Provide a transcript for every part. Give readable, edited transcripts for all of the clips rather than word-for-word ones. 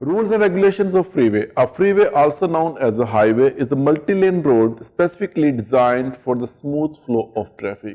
Rules and regulations of freeway. A freeway, also known as a highway, is a multi-lane road specifically designed for the smooth flow of traffic.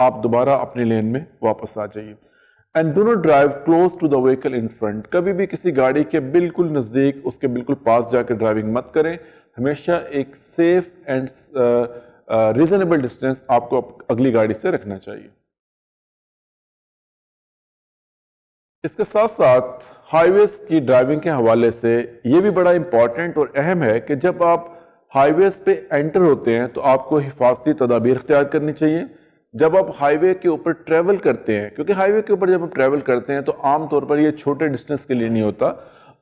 آپ دوبارہ اپنی لین میں واپس آ جائیے. And do not drive close to the vehicle in front. کبھی بھی کسی گاڑی کے بالکل نزدیک اس کے بالکل پاس جا کے ڈرائیونگ مت کریں. ہمیشہ ایک سیف اینڈ ریزنیبل ڈسٹینس آپ کو اگلی گاڑی سے رکھنا چاہیے. اس کے ساتھ ساتھ ہائی ویز کی ڈرائیونگ کے حوالے سے یہ بھی بڑا امپورٹنٹ اور اہم ہے کہ جب آپ ہائی ویز پہ انٹر ہوتے ہیں تو آپ کو حفاظتی تدابیر اختیار کرنی چاہیے. جب آپ ہائی وے کے اوپر ٹریول کرتے ہیں، کیونکہ ہائی وے کے اوپر جب آپ ٹریول کرتے ہیں تو عام طور پر یہ چھوٹے ڈسٹینس کے لیے نہیں ہوتا،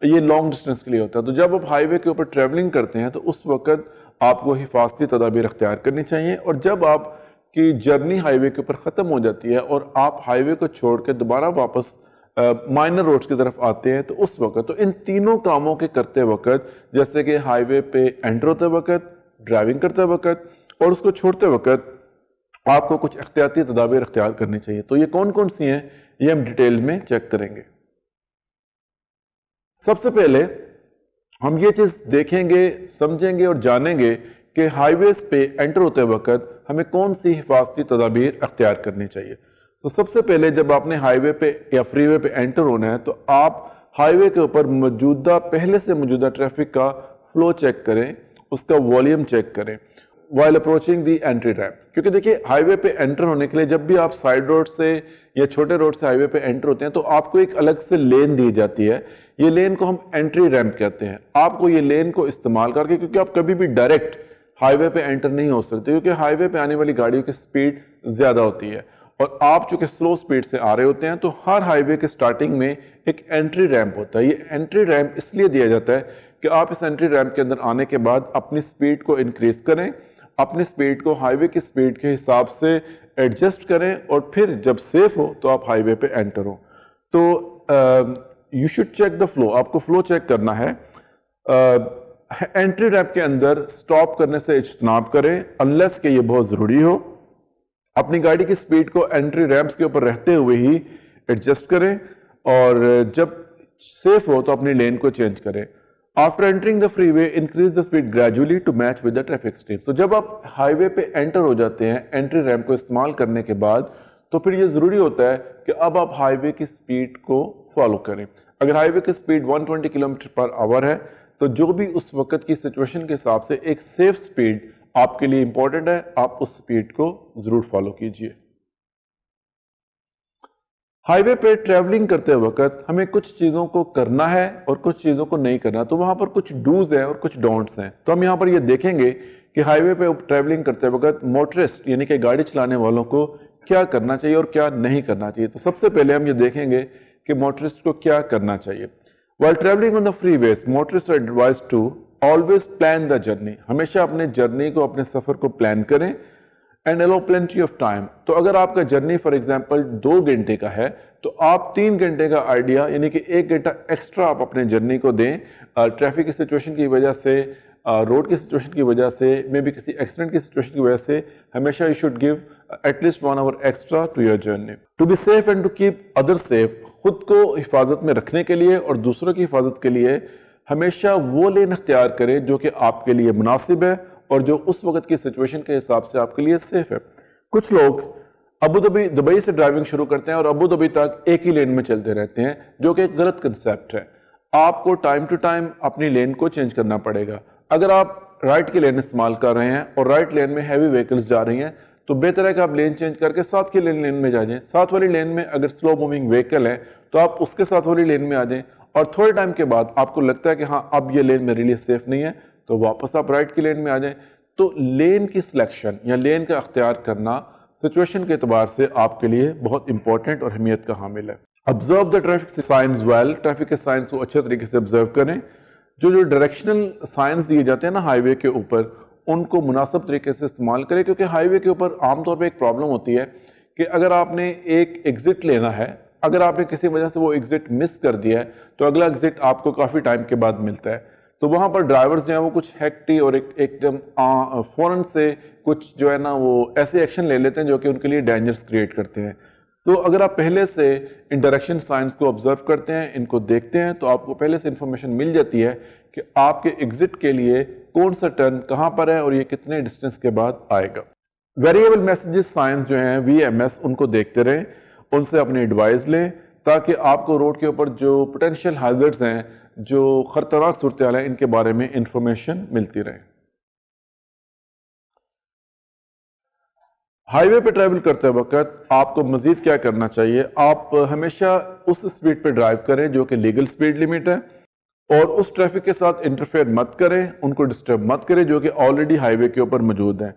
یہ لانگ ڈسٹینس کے لیے ہوتا ہے. تو جب آپ ہائی وے کے اوپر ٹریولنگ کرتے ہیں تو اس وقت آپ کو حفاظتی تدابیر اختیار کرنی چاہیے. اور جب آپ کی جرنی ہائی وے کے اوپر ختم ہو جاتی ہے اور آپ ہائی وے کو چھوڑ کے دوبارہ واپس مائنر روڈز کی طرف آتے ہیں تو اس وقت، تو ان تینوں کاموں کے کرتے وقت، جیسے کہ ہائی وے پہ انٹر ہوتے وقت، ڈرائیونگ کرتے وقت اور اس کو چھوڑتے وقت، آپ کو کچھ احتیاطی تدابیر اختیار کرنی چاہیے. تو یہ کون کون سی ہیں یہ ہم ڈیٹیل میں چیک کریں گے. سب سے پہلے ہم یہ چیز دیکھیں گے، سمجھیں گے اور جانیں گے کہ ہائی ویز پہ انٹر ہوتے وقت ہمیں کون سی حفاظتی تدابیر اختیار کرنی چاہیے. تو سب سے پہلے جب آپ نے ہائی وے پہ یا فری وے پہ انٹر ہونا ہے تو آپ ہائی وے کے اوپر پہلے سے موجودہ ٹریفک کا فلو چیک کریں، اس کا والیوم چیک کریں while approaching the entry ramp. کیونکہ دیکھیں ہائی وے پہ انٹر ہونے کے لیے جب بھی آپ سائیڈ روڈ سے یا چھوٹے روڈ سے ہائی وے پہ انٹر ہوتے ہیں تو آپ کو ایک الگ سے لین دی جاتی ہے. یہ لین کو ہم انٹری ریمپ کہتے ہیں. آپ کو یہ لین کو استعمال کر کے، کیونکہ آپ کبھی بھی ڈائریکٹ ہائی وے پہ انٹر نہیں ہو سکتے کیونکہ ہائی وے پہ آنے والی گاڑیوں کی سپیڈ زیادہ ہوتی ہے اور آپ چونکہ سلو سپیڈ سے آ رہے ہوتے ہیں تو ہر ہائی وے کے سٹارٹنگ میں ایک انٹری ریمپ ہوتا ہے. یہ انٹری ریمپ اس لیے دیا جاتا ہے کہ آپ اس انٹری ریمپ کے اندر آنے کے بعد اپنی سپیڈ کو انکریز کریں، اپنی سپیڈ کو ہائی وے کی سپیڈ کے حساب سے ایڈجسٹ کریں اور پھر جب سیف ہو تو آپ ہائی وے پہ انٹر ہو. تو you should check the flow. آپ کو فلو چیک کرنا ہے. انٹری ریمپ کے اندر سٹاپ کرنے سے اجتناب کریں انلیس کہ یہ بہت ضروری ہو. اپنی گاڑی کی سپیڈ کو انٹری ریمپس کے اوپر رہتے ہوئے ہی ایڈجسٹ کریں اور جب سیف ہو تو اپنی لین کو چینج کریں. After entering the freeway, increase the speed gradually to match with the traffic stream. تو جب آپ ہائی وے پہ انٹر ہو جاتے ہیں انٹری ریمپ کو استعمال کرنے کے بعد تو پھر یہ ضروری ہوتا ہے کہ اب آپ ہائی وے کی سپیڈ کو فالو کریں. اگر ہائی وے کی سپیڈ 120 km/h ہے تو جو بھی اس وقت کی سچویشن کے حساب سے ایک سیف سپیڈ آپ کے لیے امپورٹنٹ ہے، آپ اس سپیڈ کو ضرور فالو کیجئے. ہائی وے پہ ٹریولنگ کرتے وقت ہمیں کچھ چیزوں کو کرنا ہے اور کچھ چیزوں کو نہیں کرنا. تو وہاں پر کچھ ڈوز ہیں اور کچھ ڈونٹس ہیں. تو ہم یہاں پر یہ دیکھیں گے کہ ہائی وے پہ ٹریولنگ کرتے وقت موٹرسٹ یعنی کہ گاڑی چلانے والوں کو کیا کرنا چاہیے اور کیا نہیں کرنا چاہیے. تو سب سے پہلے ہم یہ دیکھیں گے کہ موٹرسٹ کو کیا کرنا چاہیے. While traveling on the freeways, motorists are advised to always plan the journey. ہمیشہ اپنے جرنی کو، اپنے سفر کو پلان کریں and allow plenty of time. تو اگر آپ کا جرنی فار ایگزامپل 2 گھنٹے کا ہے تو آپ 3 گھنٹے کا آئیڈیا یعنی کہ 1 گھنٹہ ایکسٹرا آپ اپنے جرنی کو دیں. ٹریفک کی سچویشن کی وجہ سے، روڈ کی سچویشن کی وجہ سے، میں بھی کسی ایکسیڈنٹ کی سچویشن کی وجہ سے ہمیشہ you should give at least 1 hour extra to your journey. To be safe and to keep others safe. خود کو حفاظت میں رکھنے کے لیے اور دوسروں کی حفاظت کے لیے ہمیشہ وہ لین اختیار کریں جو کہ آپ کے لیے مناسب ہے اور جو اس وقت کی سچویشن کے حساب سے آپ کے لیے سیف ہے. کچھ لوگ دبئی سے ڈرائیونگ شروع کرتے ہیں اور ابو دبئی تک ایک ہی لین میں چلتے رہتے ہیں جو کہ ایک غلط کنسیپٹ ہے. آپ کو ٹائم ٹو ٹائم اپنی لین کو چینج کرنا پڑے گا. اگر آپ رائٹ کی لین استعمال کر رہے ہیں اور رائٹ لین میں ہیوی وہیکلز جا رہی ہیں تو بہتر ہے کہ آپ لین چینج کر کے ساتھ کی لین میں جا جائیں. ساتھ والی لین میں اگر سلو موونگ وہیکل ہے تو آپ اس کے ساتھ والی لین میں آ جائیں اور تھوڑے ٹائم کے بعد آپ کو لگتا ہے کہ ہاں اب یہ لین میرے لیے سیف نہیں ہے تو واپس آپ رائٹ کی لین میں آ جائیں. تو لین کی سلیکشن یا لین کا اختیار کرنا سچویشن کے اعتبار سے آپ کے لیے بہت امپورٹنٹ اور اہمیت کا حامل ہے. Observe the traffic signs well. Traffic کے سائنس کو اچھے طریقے سے آبزرو کریں. جو ڈائریکشنل سائنس دیے جاتے ہیں نا ہائی وے کے اوپر، ان کو مناسب طریقے سے استعمال کریں کیونکہ ہائی وے کے اوپر عام طور پہ ایک پرابلم ہوتی ہے کہ اگر آپ نے ایک ایگزٹ لینا ہے، اگر آپ نے کسی وجہ سے وہ ایگزٹ مس کر دیا ہے تو اگلا ایگزٹ آپ کو کافی ٹائم کے بعد ملتا ہے. تو وہاں پر ڈرائیورز جو ہیں وہ کچھ ہیکٹی اور ایک دم فوراً سے کچھ جو ہے نا وہ ایسے ایکشن لے لیتے ہیں جو کہ ان کے لیے ڈینجرس کریٹ کرتے ہیں. سو اگر آپ پہلے سے ان ڈائریکشن سائنس کو آبزرو کرتے ہیں، ان کو دیکھتے ہیں تو آپ کو پہلے سے انفارمیشن مل جاتی ہے کہ آپ کے ایگزٹ کے لیے کون سا ٹرن کہاں پر ہے اور یہ کتنے ڈسٹینس کے بعد آئے گا. ویریبل میسیجز سائنس جو ہیں VMS ان کو دیکھتے رہیں، ان سے اپنی ایڈوائز لیں تاکہ آپ کو روڈ کے اوپر جو پوٹینشیل ہیزرڈز ہیں، جو خطرناک صورتحال ہیں، ان کے بارے میں انفارمیشن ملتی رہے۔ ہائی وے پہ ٹریول کرتے وقت آپ کو مزید کیا کرنا چاہیے؟ آپ ہمیشہ اس سپیڈ پہ ڈرائیو کریں جو کہ لیگل سپیڈ لیمٹ ہے، اور اس ٹریفک کے ساتھ انٹرفیئر مت کریں، ان کو ڈسٹرب مت کریں جو کہ آلریڈی ہائی وے کے اوپر موجود ہیں۔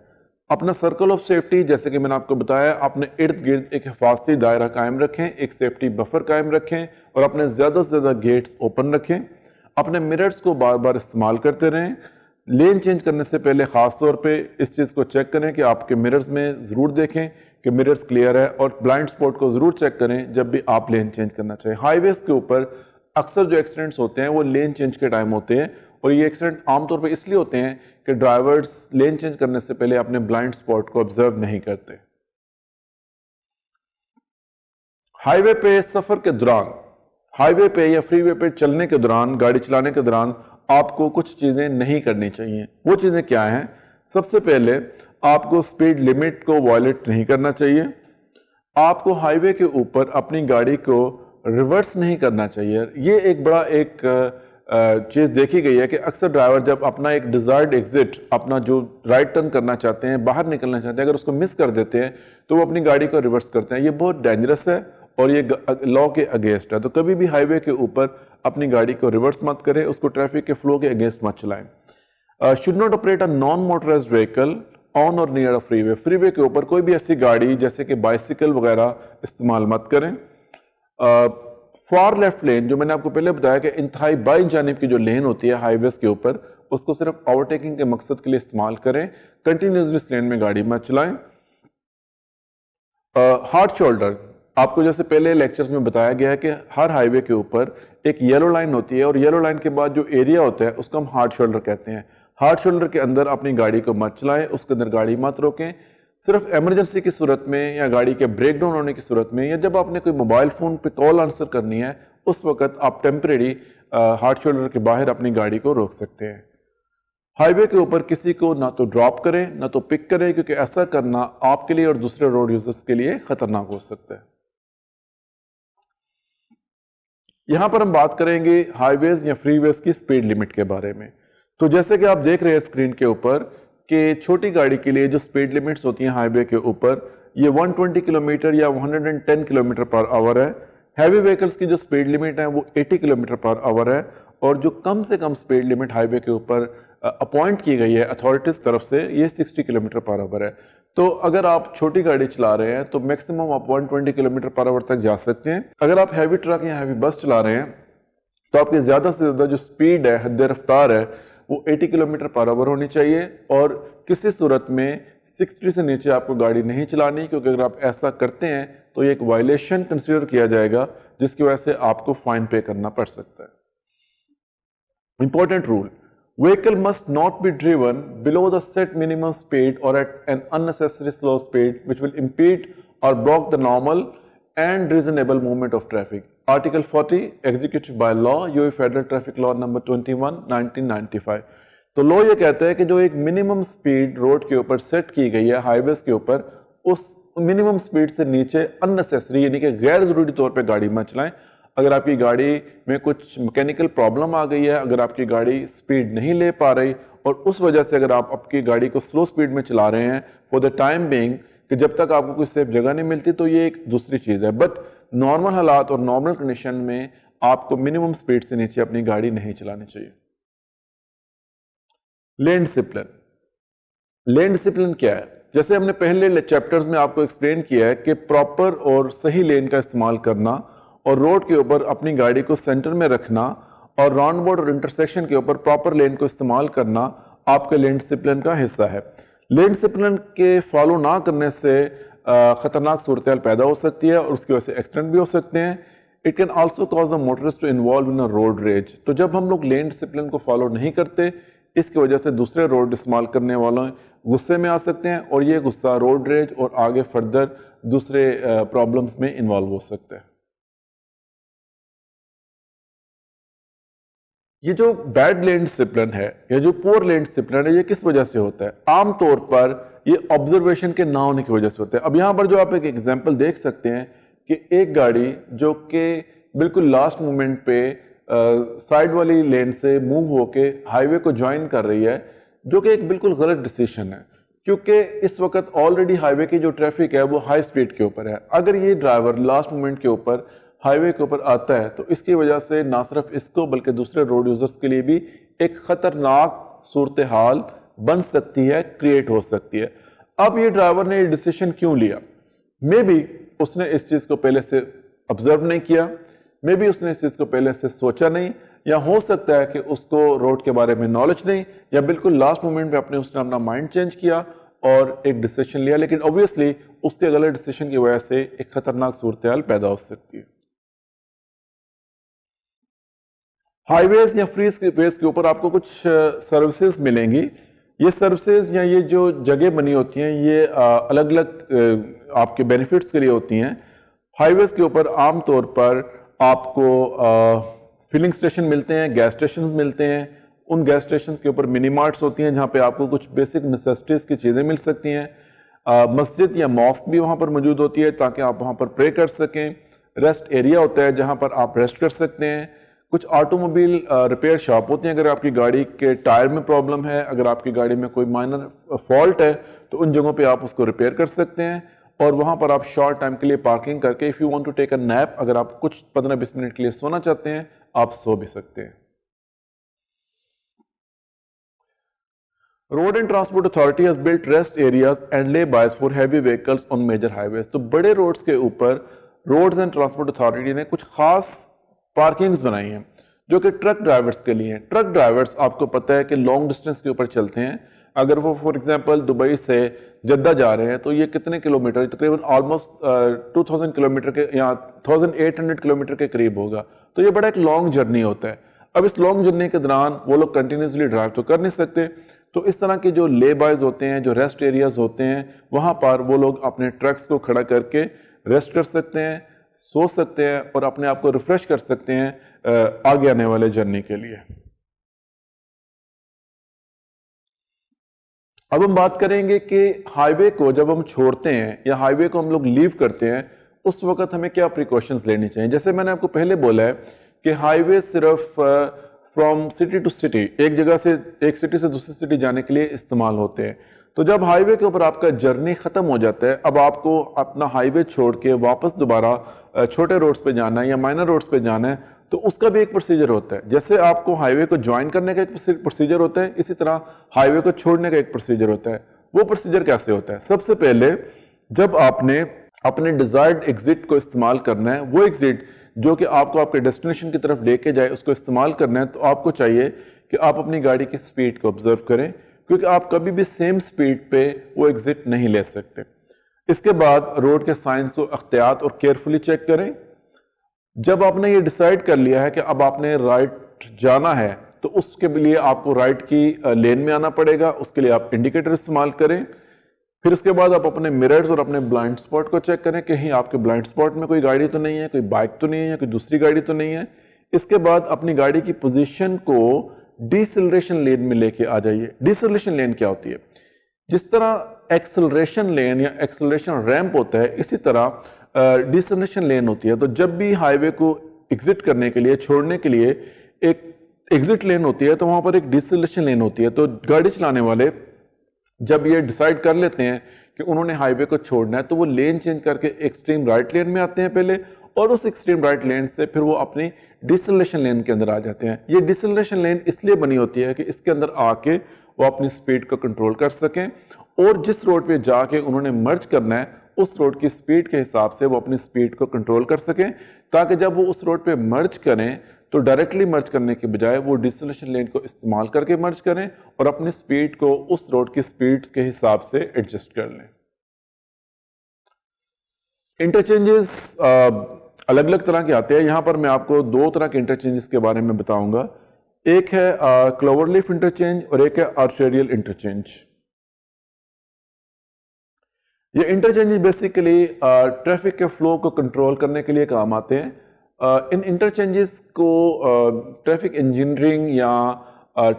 اپنا سرکل آف سیفٹی جیسے کہ میں نے آپ کو بتایا، اپنے ارد گرد ایک حفاظتی دائرہ قائم رکھیں، ایک سیفٹی بفر قائم رکھیں، اور اپنے زیادہ سے زیادہ گیٹس اوپن رکھیں۔ اپنے مررز کو بار بار استعمال کرتے رہیں۔ لین چینج کرنے سے پہلے خاص طور پہ اس چیز کو چیک کریں کہ آپ کے مررز میں ضرور دیکھیں کہ مررز کلیئر ہے، اور بلائنڈ سپاٹ کو ضرور چیک کریں جب بھی آپ لین چینج کرنا چاہیں۔ ہائی ویز کے اوپر اکثر جو ایکسیڈنٹس ہوتے ہیں وہ لین چینج کے ٹائم ہوتے ہیں، اور یہ ایکسیڈنٹ عام طور پہ اس لیے ہوتے ہیں کہ ڈرائیورز لین چینج کرنے سے پہلے اپنے بلائنڈ سپاٹ کو آبزرو نہیں کرتے۔ ہائی وے پہ سفر کے دوران، ہائی وے پہ یا فری وے پہ چلنے کے دوران، گاڑی چلانے کے دوران آپ کو کچھ چیزیں نہیں کرنی چاہیے۔ وہ چیزیں کیا ہیں؟ سب سے پہلے آپ کو سپیڈ لیمٹ کو وائلیٹ نہیں کرنا چاہیے۔ آپ کو ہائی وے کے اوپر اپنی گاڑی کو ریورس نہیں کرنا چاہیے۔ یہ ایک بڑا چیز دیکھی گئی ہے کہ اکثر ڈرائیور جب اپنا ایک ڈیزائرڈ ایگزٹ، اپنا جو رائٹ ٹرن کرنا چاہتے ہیں، باہر نکلنا چاہتے ہیں، اگر اس کو مس کر دیتے ہیں تو وہ اپنی گاڑی کو ریورس کرتے ہیں۔ یہ بہت ڈینجرس ہے اور یہ لا کے اگینسٹ ہے۔ تو کبھی بھی ہائی وے کے اوپر اپنی گاڑی کو ریورس مت کریں، اس کو ٹریفک کے فلو کے اگینسٹ مت چلائیں۔ should not operate a non-motorized vehicle on or near a freeway۔ Freeway کے اوپر کوئی بھی ایسی گاڑی جیسے کہ بائسیکل وغیرہ استعمال مت کریں۔ فار لیفٹ لین، جو میں نے آپ کو پہلے بتایا کہ انتہائی بائیں جانب کی جو لین ہوتی ہے ہائی ویز کے اوپر، اس کو صرف اوورٹیکنگ کے مقصد کے لیے استعمال کریں۔ کنٹینیوسلی اس لین میں گاڑی مت چلائیں۔ ہارڈ شولڈر، آپ کو جیسے پہلے لیکچرز میں بتایا گیا ہے کہ ہر ہائی وے کے اوپر ایک یلو لائن ہوتی ہے، اور یلو لائن کے بعد جو ایریا ہوتا ہے اس کو ہم ہارڈ شولڈر کہتے ہیں۔ ہارڈ شولڈر کے اندر اپنی گاڑی کو مت چلائیں، اس کے اندر گاڑی مت روکیں۔ صرف ایمرجنسی کی صورت میں یا گاڑی کے بریک ڈاؤن ہونے کی صورت میں، یا جب آپ نے کوئی موبائل فون پہ کال آنسر کرنی ہے، اس وقت آپ ٹیمپریری ہارڈ شولڈر کے باہر اپنی گاڑی کو روک سکتے ہیں۔ ہائی وے کے اوپر کسی کو نہ تو ڈراپ کریں نہ تو پک کریں، کیونکہ ایسا کرنا آپ کے لیے اور دوسرے روڈ یوزرز کے لیے خطرناک ہو سکتا ہے۔ یہاں پر ہم بات کریں گے ہائی ویز یا فری ویز کی سپیڈ لیمٹ کے بارے میں۔ تو جیسے کہ آپ دیکھ رہے ہیں اسکرین کے اوپر کہ چھوٹی گاڑی کے لیے جو سپیڈ لیمٹس ہوتی ہیں ہائی وے کے اوپر، یہ 120 کلومیٹر یا 110 کلومیٹر پر آور ہے۔ ہیوی ویکلز کی جو سپیڈ لیمٹ ہے وہ 80 کلومیٹر پر آور ہے، اور جو کم سے کم سپیڈ لیمٹ ہائی وے کے اوپر اپوائنٹ کی گئی ہے اتھارٹیز طرف سے، یہ 60 کلومیٹر پر آور ہے۔ تو اگر آپ چھوٹی گاڑی چلا رہے ہیں تو میکسیمم آپ 120 کلومیٹر پر آور تک جا سکتے ہیں۔ اگر آپ ہیوی ٹرک یا ہیوی بس چلا رہے ہیں تو آپ کی زیادہ سے زیادہ جو سپیڈ ہے، حد رفتار ہے، وہ 80 کلومیٹر پر آور ہونی چاہیے، اور کسی صورت میں 60 سے نیچے آپ کو گاڑی نہیں چلانی، کیونکہ اگر آپ ایسا کرتے ہیں تو یہ ایک وائلیشن کنسیڈر کیا جائے گا، جس کی وجہ سے آپ کو فائن پے کرنا پڑ سکتا ہے۔ Important rule: vehicle must not be driven below the set minimum speed or at an unnecessary slow speed which will impede or block the normal and reasonable movement of traffic. Article 40 executed by law UAE Federal Traffic Law number 21 1995۔ تو لو یہ کہتا ہے کہ جو ایک minimum speed road کے اوپر set کی گئی ہے ہائی ویز کے اوپر، اس منیمم سپیڈ سے نیچے unnecessary یعنی کہ غیر ضروری طور پہ گاڑی مت چلائیں۔ اگر آپ کی گاڑی میں کچھ میکینیکل پرابلم آ گئی ہے، اگر آپ کی گاڑی سپیڈ نہیں لے پا رہی، اور اس وجہ سے اگر آپ کی گاڑی کو سلو سپیڈ میں چلا رہے ہیں فور دا ٹائم بینگ، کہ جب تک آپ کو کوئی سیف جگہ نہیں ملتی، تو یہ ایک دوسری چیز ہے۔ بٹ نارمل حالات اور نارمل کنڈیشن میں آپ کو منیمم سپیڈ سے نیچے اپنی گاڑی نہیں چلانی چاہیے۔ لین ڈسپلن۔ لین ڈسپلن کیا ہے؟ جیسے ہم نے پہلے چیپٹرز میں آپ کو ایکسپلین کیا ہے کہ پراپر اور صحیح لین کا استعمال کرنا، اور روڈ کے اوپر اپنی گاڑی کو سینٹر میں رکھنا، اور راؤنڈ بورڈ اور انٹرسیکشن کے اوپر پراپر لین کو استعمال کرنا آپ کے لین ڈسپلن کا حصہ ہے۔ لین ڈسپلن کے فالو نہ کرنے سے خطرناک صورتحال پیدا ہو سکتی ہے، اور اس کی وجہ سے ایکسیڈنٹ بھی ہو سکتے ہیں۔ It can also cause the motorist to involve in a road rage۔ تو جب ہم لوگ لین ڈسپلن کو فالو نہیں کرتے، اس کی وجہ سے دوسرے روڈ استعمال کرنے والوں غصے میں آ سکتے ہیں، اور یہ غصہ روڈ ریج اور آگے فردر دوسرے پرابلمز میں انوالو ہو سکتا ہے۔ یہ جو بیڈ لین ڈسپلن ہے یا جو پور لین ڈسپلن ہے، یہ کس وجہ سے ہوتا ہے؟ عام طور پر یہ آبزرویشن کے نہ ہونے کی وجہ سے ہوتا ہے. اب یہاں پر جو آپ ایک ایگزامپل دیکھ سکتے ہیں کہ ایک گاڑی جو کہ بالکل لاسٹ مومنٹ پہ سائیڈ والی لین سے موو ہو کے ہائی وے کو جوائن کر رہی ہے، جو کہ ایک بالکل غلط ڈیسیشن ہے، کیونکہ اس وقت آلریڈی ہائی وے کی جو ٹریفک ہے وہ ہائی سپیڈ کے اوپر ہے. اگر یہ ڈرائیور لاسٹ مومنٹ کے اوپر ہائی وے کے اوپر آتا ہے تو اس کی وجہ سے نہ صرف اس کو بلکہ دوسرے روڈ یوزرز کے لیے بھی ایک خطرناک صورتحال بن سکتی ہے، کریٹ ہو سکتی ہے. اب یہ ڈرائیور نے یہ ڈیسیشن کیوں لیا؟ مے بی اس نے اس چیز کو پہلے سے آبزرو نہیں کیا، مے بی اس نے اس چیز کو پہلے سے سوچا نہیں، یا ہو سکتا ہے کہ اس کو روڈ کے بارے میں نالج نہیں، یا بالکل لاسٹ مومنٹ پہ اس نے اپنا مائنڈ چینج کیا اور ایک ڈیسیشن لیا، لیکن اوبویسلی اس کے غلط ڈیسیشن کی وجہ سے ایک خطرناک صورتحال پیدا ہو سکتی ہے. ہائی ویز یا فری ویز کے اوپر آپ کو کچھ سروسز ملیں گی. یہ سروسز یا یہ جو جگہ بنی ہوتی ہیں یہ الگ الگ آپ کے بینیفٹس کے لیے ہوتی ہیں. ہائی ویز کے اوپر عام طور پر آپ کو فلنگ سٹیشن ملتے ہیں، گیس سٹیشنز ملتے ہیں. ان گیس سٹیشنز کے اوپر منی مارٹس ہوتی ہیں جہاں پہ آپ کو کچھ بیسک نیسیسٹیز کی چیزیں مل سکتی ہیں. مسجد یا ماسک بھی وہاں پر موجود ہوتی ہے تاکہ آپ وہاں پر پرے کر سکیں. ریسٹ ایریا ہوتا ہے جہاں پر آپ ریسٹ کر سکتے ہیں. کچھ آٹو موبائل ریپیئر شاپ ہوتی ہیں، اگر آپ کی گاڑی کے ٹائر میں پرابلم ہے، اگر آپ کی گاڑی میں کوئی مائنر فالٹ ہے تو ان جگہوں پہ آپ اس کو ریپیئر کر سکتے ہیں، اور وہاں پر آپ شارٹ ٹائم کے لیے پارکنگ کر کے if you want to take a nap، اگر آپ کچھ 15-20 منٹ کے لیے سونا چاہتے ہیں آپ سو بھی سکتے ہیں. Road and transport authority has built rest areas and lay-bys for heavy vehicles on major highways. تو بڑے روڈز کے اوپر روڈز اینڈ ٹرانسپورٹ اتھارٹی نے کچھ خاص پارکنگز بنائی ہیں جو کہ ٹرک ڈرائیورز کے لیے ہیں. ٹرک ڈرائیورز آپ کو پتہ ہے کہ لانگ ڈسٹنس کے اوپر چلتے ہیں. اگر وہ فور ایگزامپل دبئی سے جدہ جا رہے ہیں تو یہ کتنے کلومیٹر، تقریباً آلموسٹ 2000 کلومیٹر کے یا 1800 کلومیٹر کے قریب ہوگا. تو یہ بڑا ایک لانگ جرنی ہوتا ہے. اب اس لانگ جرنی کے دوران وہ لوگ کنٹینیوسلی ڈرائیو تو کر نہیں سکتے، تو اس طرح کے جو لے بائز ہوتے ہیں، جو ریسٹ ایریاز ہوتے ہیں، وہاں پر وہ لوگ اپنے ٹرکس کو کھڑا کر کے ریسٹ کر سکتے ہیں، سو سکتے ہیں اور اپنے آپ کو ریفریش کر سکتے ہیں آگے آنے والے جرنی کے لیے. اب ہم بات کریں گے کہ ہائی وے کو جب ہم چھوڑتے ہیں یا ہائی وے کو ہم لوگ لیو کرتے ہیں اس وقت ہمیں کیا پریکاشنز لینی چاہیے. جیسے میں نے آپ کو پہلے بولا ہے کہ ہائی وے صرف فرام سٹی ٹو سٹی، ایک جگہ سے ایک سٹی سے دوسری سٹی جانے کے لیے استعمال ہوتے ہیں. تو جب ہائی وے کے اوپر آپ کا جرنی ختم ہو جاتا ہے، اب آپ کو اپنا ہائی وے چھوڑ کے واپس دوبارہ چھوٹے روڈز پہ جانا ہے یا مائنر روڈز پہ جانا ہے تو اس کا بھی ایک پروسیجر ہوتا ہے. جیسے آپ کو ہائی وے کو جوائن کرنے کا ایک پروسیجر ہوتا ہے، اسی طرح ہائی وے کو چھوڑنے کا ایک پروسیجر ہوتا ہے. وہ پروسیجر کیسے ہوتا ہے؟ سب سے پہلے جب آپ نے اپنے ڈیزائرڈ ایگزٹ کو استعمال کرنا ہے، وہ ایگزٹ جو کہ آپ کو آپ کے ڈیسٹینیشن کی طرف لے کے جائے اس کو استعمال کرنا ہے، تو آپ کو چاہیے کہ آپ اپنی گاڑی کی سپیڈ کو آبزرو کریں، کیونکہ آپ کبھی بھی سیم سپیڈ پہ وہ ایگزٹ نہیں لے سکتے. اس کے بعد روڈ کے سائنس کو احتیاط اور کیئرفلی چیک کریں. جب آپ نے یہ ڈیسائیڈ کر لیا ہے کہ اب آپ نے رائٹ جانا ہے تو اس کے لیے آپ کو رائٹ کی لین میں آنا پڑے گا. اس کے لیے آپ انڈیکیٹر استعمال کریں. پھر اس کے بعد آپ اپنے مررز اور اپنے بلائنڈ سپاٹ کو چیک کریں کہ کہیں آپ کے بلائنڈ سپاٹ میں کوئی گاڑی تو نہیں ہے، کوئی بائک تو نہیں ہے، کوئی دوسری گاڑی تو نہیں ہے. اس کے بعد اپنی گاڑی کی پوزیشن کو ڈیسلریشن لین میں لے کے آ جائیے. ڈیسلریشن لین کیا ہوتی ہے؟ جس طرح ایکسلریشن لین یا ایکسلریشن ریمپ ہوتا ہے، اسی طرح ڈیسلریشن لین ہوتی ہے. تو جب بھی ہائی وے کو ایگزٹ کرنے کے لیے، چھوڑنے کے لیے ایک ایگزٹ لین ہوتی ہے تو وہاں پر ایک ڈیسلریشن لین ہوتی ہے. تو گاڑی چلانے والے جب یہ ڈیسائیڈ کر لیتے ہیں کہ انہوں نے ہائی وے کو چھوڑنا ہے تو وہ لین چینج کر کے ایکسٹریم رائٹ لین میں آتے ہیں پہلے، اور اس ایکسٹریم رائٹ لین سے پھر وہ اپنی ڈیسلریشن لین کے اندر آ جاتے ہیں. یہ ڈیسلریشن لین اس لیے بنی ہوتی ہے کہ اس کے اندر آ کے وہ اپنی سپیڈ کو کنٹرول کر سکیں، اور جس روڈ پہ جا کے انہوں نے مرج کرنا ہے اس روڈ کی سپیڈ کے حساب سے وہ اپنی سپیڈ کو کنٹرول کر سکیں، تاکہ جب وہ اس روڈ پہ مرج کریں تو ڈائریکٹلی مرج کرنے کے بجائے وہ ڈیسلریشن لین کو استعمال کر کے مرج کریں اور اپنی سپیڈ کو اس روڈ کی سپیڈ کے حساب سے ایڈجسٹ کر لیں. انٹرچینجز الگ الگ طرح کے آتے ہیں. یہاں پر میں آپ کو دو طرح کے انٹرچینجز کے بارے میں بتاؤں گا. ایک ہے کلوور لیف انٹرچینج اور ایک ہے آرٹیریل انٹرچینج. یہ انٹرچینج بیسیکلی ٹریفک کے فلو کو کنٹرول کرنے کے لیے کام آتے ہیں. ان انٹرچینجز کو ٹریفک انجینئرنگ یا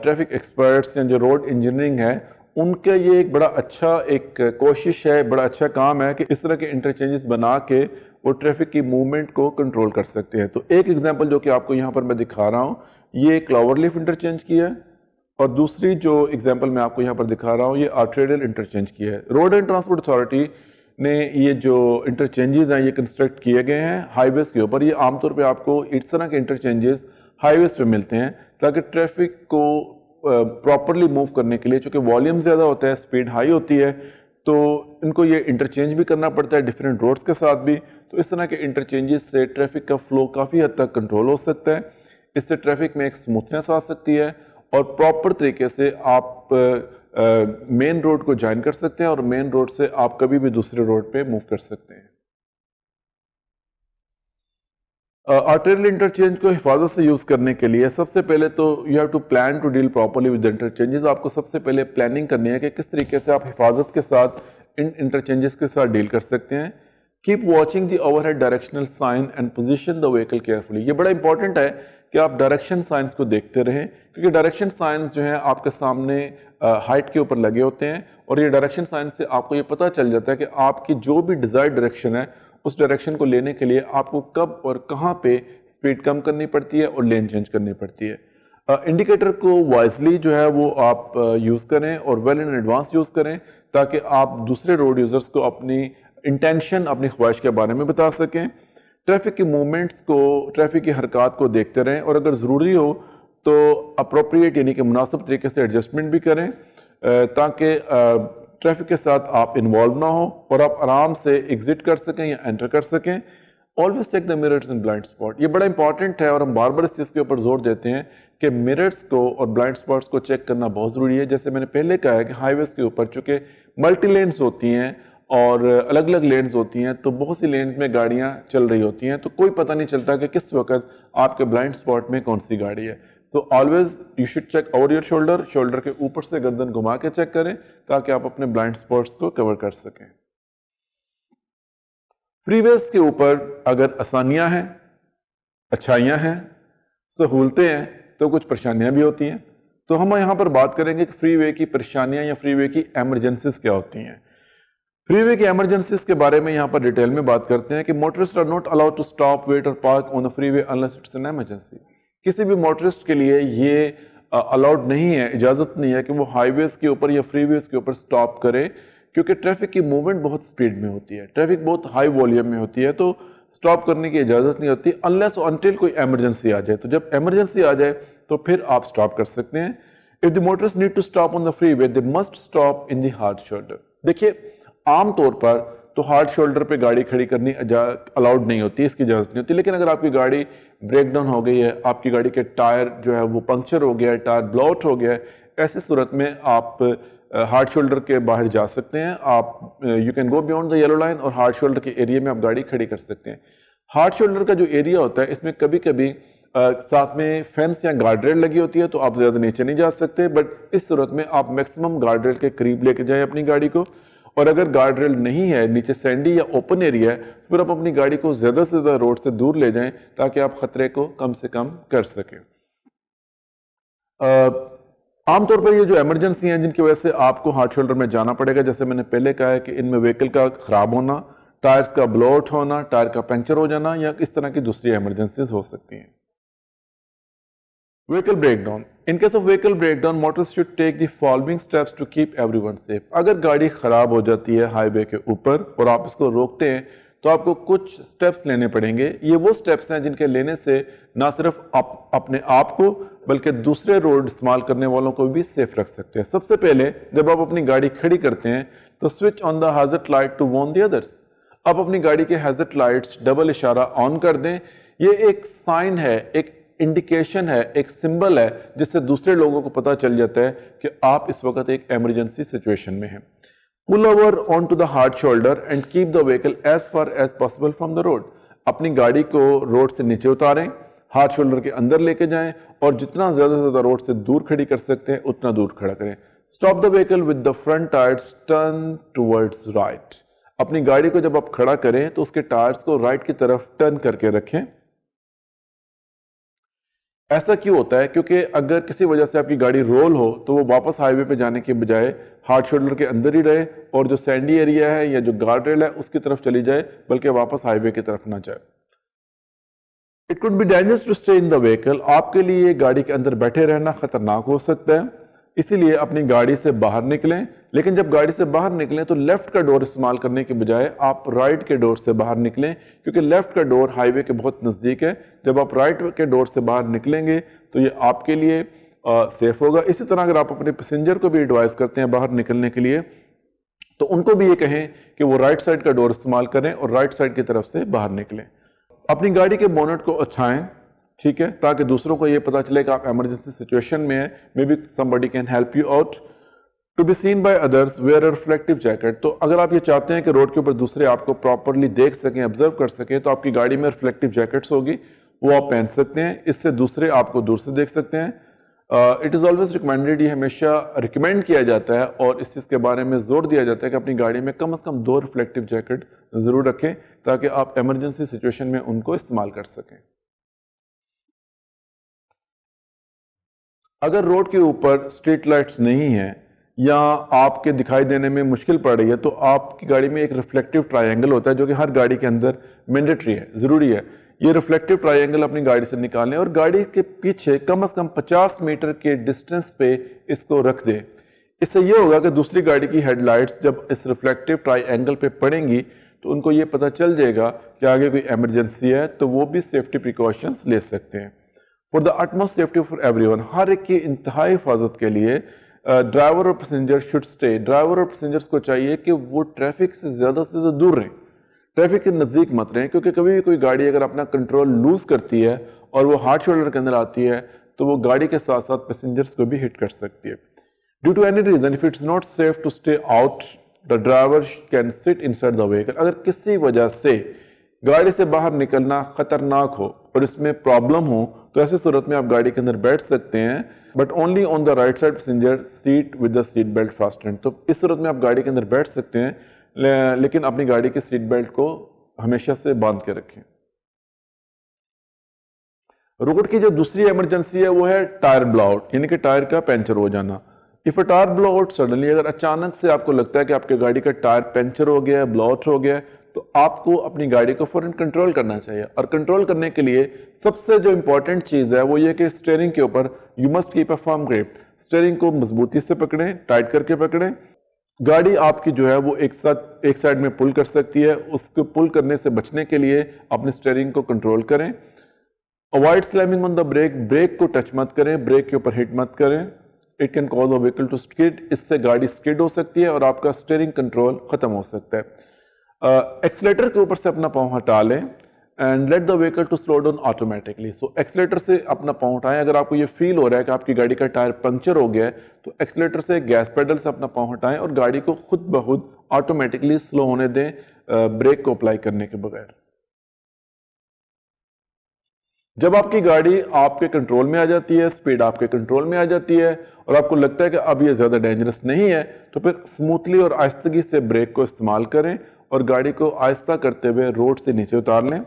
ٹریفک ایکسپرٹس یا جو روڈ انجینئرنگ ہے ان کا یہ ایک بڑا اچھا ایک کوشش ہے، بڑا اچھا کام ہے کہ اس طرح کے انٹرچینجز بنا کے وہ ٹریفک کی موومنٹ کو کنٹرول کر سکتے ہیں۔ تو ایک ایگزامپل جو کہ آپ کو یہاں پر میں دکھا رہا ہوں، یہ کلاور لیف انٹرچینج کی ہے، اور دوسری جو ایگزامپل میں آپ کو یہاں پر دکھا رہا ہوں یہ آرٹریل انٹرچینج کی ہے۔ روڈ اینڈ ٹرانسپورٹ اتھارٹی نے یہ جو انٹرچینجز ہیں یہ کنسٹرکٹ کیے گئے ہیں ہائی ویز کے اوپر۔ یہ عام طور پہ آپ کو اس طرح کے انٹرچینجز ہائی ویز پہ ملتے ہیں تاکہ ٹریفک کو پراپرلی موو کرنے کے لیے، چونکہ والیوم زیادہ ہوتا ہے، سپیڈ ہائی ہوتی ہے، تو ان کو یہ انٹرچینج بھی کرنا پڑتا ہے ڈیفرنٹ روڈز کے ساتھ بھی۔ تو اس طرح کے انٹرچینجز سے ٹریفک کا فلو کافی حد تک کنٹرول ہو سکتا ہے، اس سے ٹریفک میں ایک سموتھنس آ سکتی ہے، اور پراپر طریقے سے آپ مین روڈ کو جوائن کر سکتے ہیں، اور مین روڈ سے آپ کبھی بھی دوسرے روڈ پہ موو کر سکتے ہیں۔ آرٹریل انٹرچینج کو حفاظت سے یوز کرنے کے لیے سب سے پہلے تو you have to plan to deal properly with interchanges. آپ کو سب سے پہلے پلاننگ کرنی ہے کہ کس طریقے سے آپ حفاظت کے ساتھ ان انٹرچینجز کے ساتھ ڈیل کر سکتے ہیں۔ Keep watching the overhead directional sign and position the vehicle carefully. یہ بڑا امپورٹنٹ ہے کہ آپ ڈائریکشن سائنس کو دیکھتے رہیں، کیونکہ ڈائریکشن سائنس جو ہیں آپ کے سامنے ہائٹ کے اوپر لگے ہوتے ہیں، اور یہ ڈائریکشن سائنس سے آپ کو یہ پتہ چل جاتا ہے کہ آپ کی جو بھی ڈیزائرڈ ڈائریکشن ہے اس ڈائریکشن کو لینے کے لیے آپ کو کب اور کہاں پہ سپیڈ کم کرنی پڑتی ہے اور لین چینج کرنی پڑتی ہے۔ انڈیکیٹر کو وائزلی جو ہے وہ آپ یوز کریں اور ویل ان ایڈوانس یوز کریں، تاکہ آپ دوسرے روڈ یوزرز کو اپنی انٹینشن، اپنی خواہش کے بارے میں بتا سکیں۔ ٹریفک کی موومنٹس کو، ٹریفک کی حرکات کو دیکھتے رہیں، اور اگر ضروری ہو تو اپروپریٹ یعنی کہ مناسب طریقے سے ایڈجسٹمنٹ بھی کریں، تاکہ ٹریفک کے ساتھ آپ انوالو نہ ہو اور آپ آرام سے ایگزٹ کر سکیں یا انٹر کر سکیں۔ Always check the mirrors and blind spot. یہ بڑا امپورٹنٹ ہے، اور ہم بار بار اس چیز کے اوپر زور دیتے ہیں کہ مررز کو اور بلائنڈ اسپاٹس کو چیک کرنا بہت ضروری ہے۔ جیسے میں نے پہلے کہا ہے کہ ہائی ویز کے اوپر چونکہ ملٹی لینز ہوتی ہیں اور الگ الگ لینز ہوتی ہیں، تو بہت سی لینز میں گاڑیاں چل رہی ہوتی ہیں، تو کوئی پتہ نہیں چلتا کہ کس وقت آپ کے بلائنڈ اسپاٹ میں کون سی گاڑی ہے۔ So always you should check over your shoulder, shoulder کے اوپر سے گردن گھما کے چیک کریں تاکہ آپ اپنے بلائنڈ اسپاٹس کو کور کر سکیں۔ فری ویز کے اوپر اگر آسانیاں ہیں، اچھائیاں ہیں، سہولتیں ہیں، تو کچھ پریشانیاں بھی ہوتی ہیں۔ تو ہم یہاں پر بات کریں گے کہ فری وے کی پریشانیاں یا فری وے کی ایمرجنسیز کیا ہوتی ہیں۔ فری وے کی ایمرجنسیز کے بارے میں یہاں پر ڈیٹیل میں بات کرتے ہیں کہ motorist are not allowed to stop, wait or park on the freeway unless it's an emergency. کسی بھی موٹرسٹ کے لیے یہ الاؤڈ نہیں ہے، اجازت نہیں ہے کہ وہ ہائی ویز کے اوپر یا فری ویز کے اوپر سٹاپ کرے، کیونکہ ٹریفک کی موومنٹ بہت سپیڈ میں ہوتی ہے، ٹریفک بہت ہائی والیوم میں ہوتی ہے، تو سٹاپ کرنے کی اجازت نہیں ہوتی انلیس انٹل کوئی ایمرجنسی آ جائے۔ تو جب ایمرجنسی آ جائے تو پھر آپ سٹاپ کر سکتے ہیں۔ If the motorists need to stop on the freeway, they must stop in the hard shoulder۔ دیکھیے عام طور پر تو ہارڈ شولڈر پہ گاڑی کھڑی کرنی الاؤڈ نہیں ہوتی، اس کی اجازت نہیں ہوتی، لیکن اگر آپ کی گاڑی بریک ڈاؤن ہو گئی ہے، آپ کی گاڑی کے ٹائر جو ہے وہ پنکچر ہو گیا ہے، ٹائر بلو آؤٹ ہو گیا ہے، ایسی صورت میں آپ ہارڈ شولڈر کے باہر جا سکتے ہیں۔ آپ you can go beyond the yellow line, اور ہارڈ شولڈر کے ایریا میں آپ گاڑی کھڑی کر سکتے ہیں۔ ہارڈ شولڈر کا جو ایریا ہوتا ہے اس میں کبھی کبھی ساتھ میں فینس یا گارڈ ریل لگی ہوتی ہے، تو آپ زیادہ نیچے نہیں جا سکتے، بٹ اس صورت میں آپ میکسیمم گارڈ ریل کے قریب لے کے جائیں اپنی گاڑی کو، اور اگر گارڈ ریل نہیں ہے، نیچے سینڈی یا اوپن ایریا ہے، پھر آپ اپنی گاڑی کو زیادہ سے زیادہ روڈ سے دور لے جائیں تاکہ آپ خطرے کو کم سے کم کر سکیں۔ عام طور پر یہ جو ایمرجنسی ہیں جن کی وجہ سے آپ کو ہارڈ شولڈر میں جانا پڑے گا، جیسے میں نے پہلے کہا ہے کہ ان میں وہیکل کا خراب ہونا، ٹائرز کا بلو آؤٹ ہونا، ٹائر کا پنکچر ہو جانا، یا اس طرح کی دوسری ایمرجنسیز ہو سکتی ہیں۔ Vehicle breakdown. In case of vehicle breakdown, motorists should take the following steps to keep everyone safe۔ اگر گاڑی خراب ہو جاتی ہے ہائی وے کے اوپر اور آپ اس کو روکتے ہیں تو آپ کو کچھ سٹیپس لینے پڑیں گے۔ یہ وہ سٹیپس ہیں جن کے لینے سے نہ صرف اپنے آپ کو بلکہ دوسرے روڈ استعمال کرنے والوں کو بھی سیف رکھ سکتے ہیں۔ سب سے پہلے جب آپ اپنی گاڑی کھڑی کرتے ہیں تو switch on the hazard light to warn the others. آپ اپنی گاڑی کے ہیزارڈ لائٹس ڈبل اشارہ آن کر دیں۔ یہ ایک سائن ہے، ایک انڈیکیشن ہے، ایک سمبل ہے جس سے دوسرے لوگوں کو پتہ چل جاتا ہے کہ آپ اس وقت ایک ایمرجنسی سچویشن میں ہیں۔ Pull over onto the hard shoulder and keep the vehicle as far as possible from the road۔ اپنی گاڑی کو روڈ سے نیچے اتاریں، ہارڈ شولڈر کے اندر لے کے جائیں، اور جتنا زیادہ سے زیادہ روڈ سے دور کھڑی کر سکتے ہیں اتنا دور کھڑا کریں۔ Stop the vehicle with the front tires turn towards right۔ اپنی گاڑی کو جب آپ کھڑا کریں تو اس کے ٹائرز کو رائٹ کی طرف ٹرن کر کے رکھیں۔ ایسا کیوں ہوتا ہے؟ کیونکہ اگر کسی وجہ سے آپ کی گاڑی رول ہو تو وہ واپس ہائی وے پہ جانے کے بجائے ہارڈ شولڈر کے اندر ہی رہے اور جو سینڈی ایریا ہے یا جو گارڈ ریل ہے اس کی طرف چلی جائے، بلکہ واپس ہائی وے کی طرف نہ جائے۔ It could be dangerous to stay in the vehicle. آپ کے لیے گاڑی کے اندر بیٹھے رہنا خطرناک ہو سکتا ہے، اسی لیے اپنی گاڑی سے باہر نکلیں، لیکن جب گاڑی سے باہر نکلیں تو لیفٹ کا ڈور استعمال کرنے کے بجائے آپ رائٹ کے ڈور سے باہر نکلیں، کیونکہ لیفٹ کا ڈور ہائی وے کے بہت نزدیک ہے۔ جب آپ رائٹ کے ڈور سے باہر نکلیں گے تو یہ آپ کے لیے سیف ہوگا۔ اسی طرح اگر آپ اپنے پیسنجر کو بھی ایڈوائز کرتے ہیں باہر نکلنے کے لیے تو ان کو بھی یہ کہیں کہ وہ رائٹ سائڈ کا ڈور استعمال کریں اور رائٹ سائڈ کی طرف سے باہر نکلیں۔ اپنی گاڑی کے بونٹ کو اچھائیں، ٹھیک ہے، تاکہ دوسروں کو یہ پتا چلے کہ آپ ایمرجنسی سچویشن میں ہیں۔ Maybe somebody can help you out. To be seen by others, wear a reflective jacket. تو اگر آپ یہ چاہتے ہیں کہ روڈ کے اوپر دوسرے آپ کو پراپرلی دیکھ سکیں، آبزرو کر سکیں، تو آپ کی گاڑی میں ریفلیکٹیو جیکٹس ہوگی، وہ آپ پہن سکتے ہیں، اس سے دوسرے آپ کو دور سے دیکھ سکتے ہیں۔ اٹ از آلویز ریکمینڈیڈ، یہ ہمیشہ ریکمینڈ کیا جاتا ہے اور اس چیز کے بارے میں زور دیا جاتا ہے کہ اپنی گاڑی میں کم از کم 2 ریفلیکٹیو جیکٹ ضرور رکھیں تاکہ آپ ایمرجنسی سچویشن میں ان کو استعمال کر سکیں۔ اگر روڈ کے اوپر اسٹریٹ لائٹس نہیں ہیں یا آپ کے دکھائی دینے میں مشکل پڑ رہی ہے تو آپ کی گاڑی میں ایک ریفلیکٹیو ٹرائنگل ہوتا ہے جو کہ ہر گاڑی کے اندر مینڈیٹری ہے، ضروری ہے۔ یہ ریفلیکٹیو ٹرائنگل اپنی گاڑی سے نکالیں اور گاڑی کے پیچھے کم از کم 50 میٹر کے ڈسٹنس پہ اس کو رکھ دیں۔ اس سے یہ ہوگا کہ دوسری گاڑی کی ہیڈ لائٹس جب اس ریفلیکٹیو ٹرائنگل پہ پڑیں گی تو ان کو یہ پتہ چل جائے گا کہ آگے کوئی ایمرجنسی ہے، تو وہ بھی سیفٹی پریکاشنز لے سکتے ہیں۔ For the utmost safety for everyone، ہر ایک کی انتہائی حفاظت کے لیے ڈرائیور اور پیسنجر شوڈ اسٹے، ڈرائیور اور پیسنجرز کو چاہیے کہ وہ ٹریفک سے زیادہ دور رہیں، ٹریفک کے نزدیک مت رہیں، کیونکہ کبھی بھی کوئی گاڑی اگر اپنا کنٹرول لوز کرتی ہے اور وہ ہارڈ شولڈر کے اندر آتی ہے تو وہ گاڑی کے ساتھ ساتھ پیسنجرز کو بھی ہٹ کر سکتی ہے۔ Due to any reason if it's not safe to stay out the driver can sit inside the vehicle, اگر کسی وجہ سے گاڑی سے باہر نکلنا خطرناک ہو اور اس میں پرابلم ہو تو ایسی صورت میں آپ گاڑی کے اندر بیٹھ سکتے ہیں، but only on the right side passenger seat with the seat belt fastened, تو اس صورت میں آپ گاڑی کے اندر بیٹھ سکتے ہیں لیکن اپنی گاڑی کے سیٹ بیلٹ کو ہمیشہ سے باندھ کے رکھیں۔ روڈ کی جو دوسری ایمرجنسی ہے وہ ہے ٹائر بلو آؤٹ، یعنی کہ ٹائر کا پینچر ہو جانا۔ If a tyre blow out suddenly, اگر اچانک سے آپ کو لگتا ہے کہ آپ کی گاڑی کا ٹائر پینچر ہو گیا ہے، بلو آؤٹ ہو گیا ہے، تو آپ کو اپنی گاڑی کو فوراً کنٹرول کرنا چاہیے، اور کنٹرول کرنے کے لیے سب سے جو امپورٹنٹ چیز ہے وہ یہ کہ اسٹیئرنگ کے اوپر you must keep a firm grip, steering کو مضبوطی سے پکڑیں، ٹائٹ کر کے پکڑیں۔ گاڑی آپ کی جو ہے وہ ایک سائڈ میں پل کر سکتی ہے، اس کو پل کرنے سے بچنے کے لیے اپنے اسٹیئرنگ کو کنٹرول کریں۔ Avoid slamming on the brake, brake کو ٹچ مت کریں، بریک کے اوپر ہٹ مت کریں، it can cause a vehicle to skid, اس سے گاڑی اسکڈ ہو سکتی ہے اور آپ کا اسٹیئرنگ کنٹرول ختم ہو سکتا ہے۔ ایکسیلیٹر کے اوپر سے اپنا پاؤں ہٹا لیں and let the vehicle to slow down automatically, so accelerator سے اپنا پاؤں ہٹائیں۔ اگر آپ کو یہ فیل ہو رہا ہے کہ آپ کی گاڑی کا ٹائر پنکچر ہو گیا ہے تو ایکسیلیٹر سے گیس پیڈل سے اپنا پاؤں ہٹائیں اور گاڑی کو خود بخود آٹومیٹکلی سلو ہونے دیں بریک کو اپلائی کرنے کے بغیر۔ جب آپ کی گاڑی آپ کے کنٹرول میں آ جاتی ہے، سپیڈ آپ کے کنٹرول میں آ جاتی ہے اور آپ کو لگتا ہے کہ اب یہ زیادہ ڈینجرس نہیں ہے، تو پھر اسموتھلی اور آہستگی سے بریک کو استعمال کریں اور گاڑی کو آہستہ کرتے ہوئے روڈ سے نیچے اتار لیں۔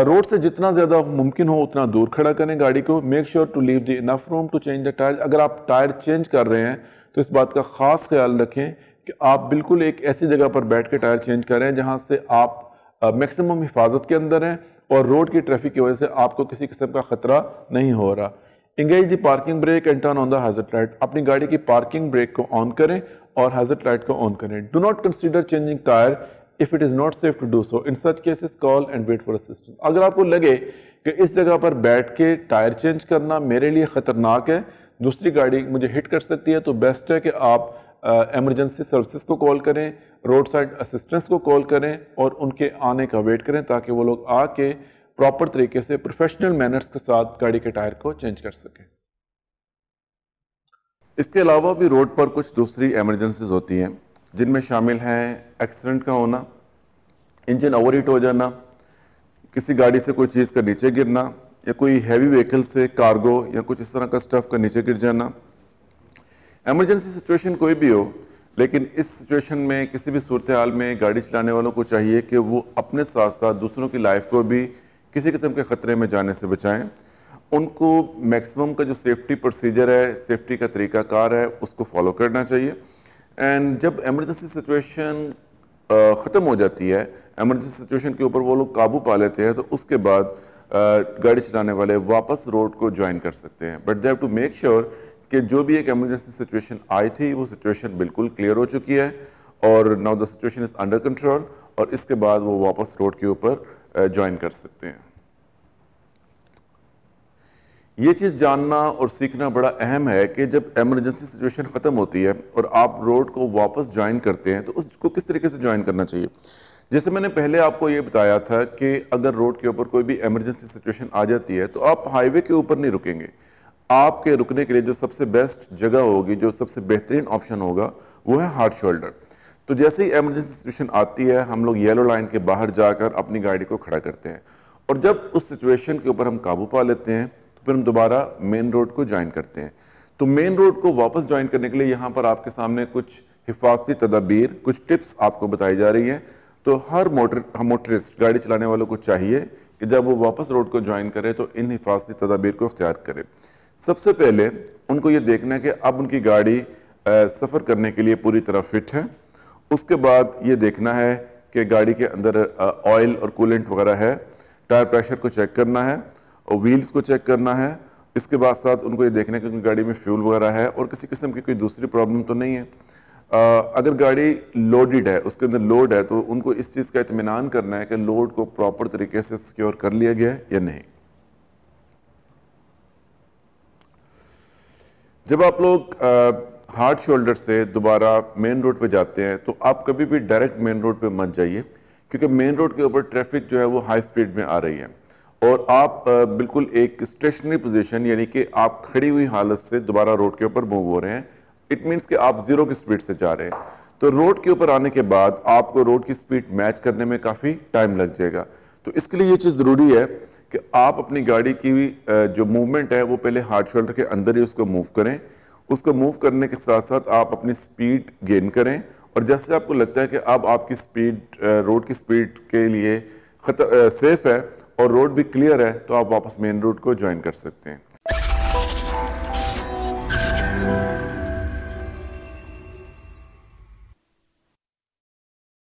روڈ سے جتنا زیادہ ممکن ہو اتنا دور کھڑا کریں گاڑی کو۔ Make sure to leave the enough room to change the tyre, اگر آپ ٹائر چینج کر رہے ہیں تو اس بات کا خاص خیال رکھیں کہ آپ بالکل ایک ایسی جگہ پر بیٹھ کے ٹائر چینج کر رہے ہیں جہاں سے آپ میکسیمم حفاظت کے اندر ہیں اور روڈ کی ٹریفک کی وجہ سے آپ کو کسی قسم کا خطرہ نہیں ہو رہا۔ Engage the parking brake and turn on the hazard light, اپنی گاڑی کی پارکنگ بریک کو آن کریں اور ہیزارڈ لائٹ کو آن کریں۔ Do not consider changing tyre if it is not safe to do so. In such cases, call and wait for assistance. اگر آپ کو لگے کہ اس جگہ پر بیٹھ کے ٹائر چینج کرنا میرے لیے خطرناک ہے، دوسری گاڑی مجھے ہٹ کر سکتی ہے، تو بیسٹ ہے کہ آپ ایمرجنسی سروسز کو کال کریں، روڈ سائڈ اسسٹنس کو کال کریں اور ان کے آنے کا ویٹ کریں تاکہ وہ لوگ آ کے پراپر طریقے سے پروفیشنل مینرز کے ساتھ گاڑی کے ٹائر کو چینج کر سکیں۔ اس کے علاوہ بھی روڈ پر کچھ دوسری ایمرجنسیز ہوتی ہیں جن میں شامل ہیں ایکسیڈنٹ کا ہونا، انجن اوور ہیٹ ہو جانا، کسی گاڑی سے کوئی چیز کا نیچے گرنا، یا کوئی ہیوی وہیکل سے کارگو یا کچھ اس طرح کا سٹف کا نیچے گر جانا۔ ایمرجنسی سچویشن کوئی بھی ہو، لیکن اس سچویشن میں کسی بھی صورتحال میں گاڑی چلانے والوں کو چاہیے کہ وہ اپنے ساتھ ساتھ دوسروں کی لائف کو بھی کسی قسم کے خطرے میں جانے سے بچائیں ان کو میکسیمم کا جو سیفٹی پروسیجر ہے, سیفٹی کا طریقہ کار ہے, اس کو فالو کرنا چاہیے. اینڈ جب ایمرجنسی سچویشن ختم ہو جاتی ہے, ایمرجنسی سچویشن کے اوپر وہ لوگ قابو پا لیتے ہیں, تو اس کے بعد گاڑی چلانے والے واپس روڈ کو جوائن کر سکتے ہیں. But they have to make sure کہ جو بھی ایک ایمرجنسی سچویشن آئی تھی وہ سچویشن بالکل کلیئر ہو چکی ہے اور now the situation is under control, اور اس کے بعد وہ واپس روڈ کے اوپر جوائن کر سکتے ہیں. یہ چیز جاننا اور سیکھنا بڑا اہم ہے کہ جب ایمرجنسی سچویشن ختم ہوتی ہے اور آپ روڈ کو واپس جوائن کرتے ہیں تو اس کو کس طریقے سے جوائن کرنا چاہیے. جیسے میں نے پہلے آپ کو یہ بتایا تھا کہ اگر روڈ کے اوپر کوئی بھی ایمرجنسی سچویشن آ جاتی ہے تو آپ ہائی وے کے اوپر نہیں رکیں گے. آپ کے رکنے کے لیے جو سب سے بیسٹ جگہ ہوگی, جو سب سے بہترین آپشن ہوگا, وہ ہے ہارڈ شولڈر. تو جیسے ہی ایمرجنسی سچویشن آتی ہے ہم لوگ یلو لائن کے باہر جا کر اپنی گاڑی کو کھڑا کرتے ہیں, اور جب اس سچویشن کے اوپر ہم قابو پا لیتے ہیں تو پھر ہم دوبارہ مین روڈ کو جوائن کرتے ہیں. تو مین روڈ کو واپس جوائن کرنے کے لیے یہاں پر آپ کے سامنے کچھ حفاظتی تدابیر, کچھ ٹپس آپ کو بتائی جا رہی ہیں. تو ہر موٹرسٹ, گاڑی چلانے والوں کو چاہیے کہ جب وہ واپس روڈ کو جوائن کرے تو ان حفاظتی تدابیر کو اختیار کرے. سب سے پہلے ان کو یہ دیکھنا ہے کہ اب ان کی گاڑی سفر کرنے کے لیے پوری طرح فٹ ہے. اس کے بعد یہ دیکھنا ہے کہ گاڑی کے اندر آئل اور کولنٹ وغیرہ ہے. ٹائر پریشر کو چیک کرنا ہے اور ویلز کو چیک کرنا ہے. اس کے بعد ساتھ ان کو یہ دیکھنا ہے کہ ان کی گاڑی میں فیول وغیرہ ہے اور کسی قسم کی کوئی دوسری پرابلم تو نہیں ہے. اگر گاڑی لوڈڈ ہے, اس کے اندر لوڈ ہے, تو ان کو اس چیز کا اطمینان کرنا ہے کہ لوڈ کو پراپر طریقے سے سیکیور کر لیا گیا ہے یا نہیں. جب آپ لوگ ہارڈ شولڈر سے دوبارہ مین روڈ پہ جاتے ہیں تو آپ کبھی بھی ڈائریکٹ مین روڈ پہ مت جائیے, کیونکہ مین روڈ کے اوپر ٹریفک جو ہے وہ ہائی سپیڈ میں آ رہی ہے اور آپ بالکل ایک اسٹیشنری پوزیشن, یعنی کہ آپ کھڑی ہوئی حالت سے دوبارہ روڈ کے اوپر موو ہو رہے ہیں. اٹ مینس کہ آپ زیرو کی سپیڈ سے جا رہے ہیں. تو روڈ کے اوپر آنے کے بعد آپ کو روڈ کی سپیڈ میچ کرنے میں کافی ٹائم لگ جائے گا. تو اس کے لیے یہ چیز ضروری ہے کہ آپ اپنی گاڑی کی جو موومنٹ ہے وہ پہلے ہارڈ شولڈر کے اندر ہی اس کو موو کریں. اس کو موو کرنے کے ساتھ ساتھ آپ اپنی سپیڈ گین کریں, اور جیسے آپ کو لگتا ہے کہ اب آپ کی سپیڈ روڈ کی سپیڈ کے لیے سیف ہے اور روڈ بھی کلیئر ہے تو آپ واپس مین روڈ کو جوائن کر سکتے ہیں.